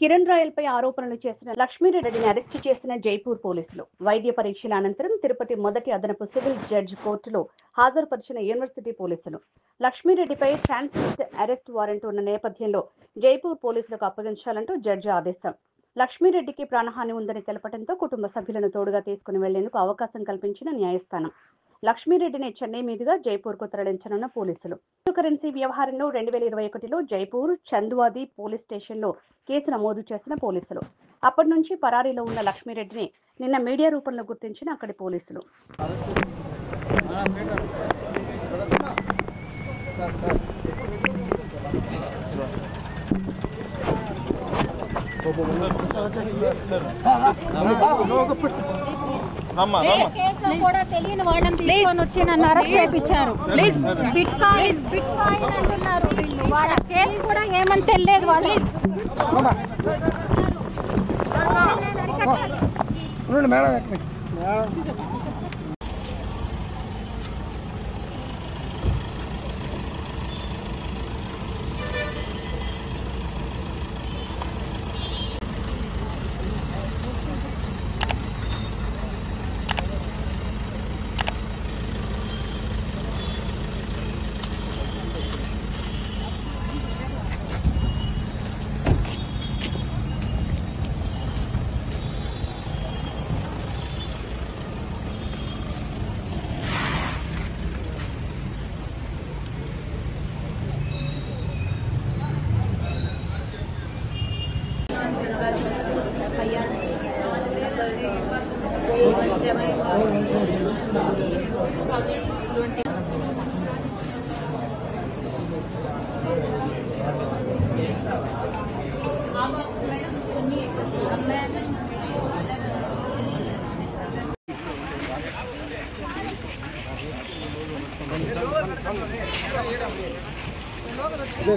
కిరణ్ రాయల్పై ఆరోపణలు చేసిన లక్ష్మీరెడ్డిని అరెస్టు చేసిన జైపూర్ పోలీసులు వైద్య పరీక్షల అనంతరం తిరుపతి మొదటి అదనపు సివిల్ జడ్జి కోర్టులో హాజరుపరిచిన యూనివర్సిటీ పోలీసులు లక్ష్మీరెడ్డిపై ట్రాన్సిట్ అరెస్ట్ వారెంట్ ఉన్న నేపథ్యంలో జైపూర్ పోలీసులకు అప్పగించాలంటూ జడ్జి ఆదేశం. లక్ష్మీరెడ్డికి ప్రాణహాని ఉందని తెలపడంతో కుటుంబ సభ్యులను తోడుగా తీసుకుని వెళ్లేందుకు అవకాశం కల్పించిన న్యాయస్థానం లక్ష్మీరెడ్డిని చెన్నై మీదుగా జైపూర్కు తరలించనున్న పోలీసులు. కరెన్సీ వ్యవహారంలో 2021లో జైపూర్ చందువాది పోలీస్ స్టేషన్లో కేసు నమోదు చేసిన పోలీసులు అప్పటి నుంచి పరారీలో ఉన్న లక్ష్మీరెడ్డిని నిన్న మీడియా రూపంలో గుర్తించిన అక్కడి పోలీసులు. కూడా తెలియని వాళ్ళని తీసుకొని వచ్చి నన్ను అరెస్ట్ చేయించారు. బిట్ కాయిన్ అంటున్నారు. వాళ్ళ కేసు కూడా ఏమని తెలియదు. వాళ్ళు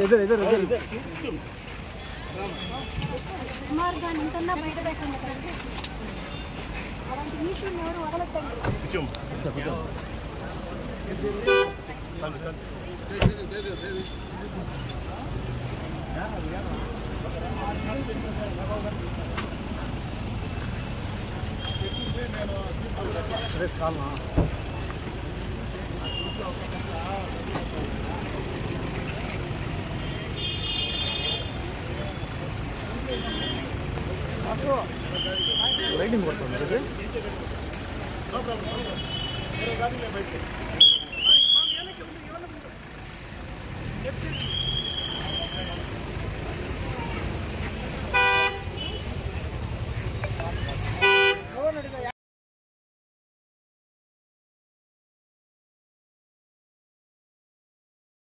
इधर सुरेश काल లైటింగ్ పడుతుంది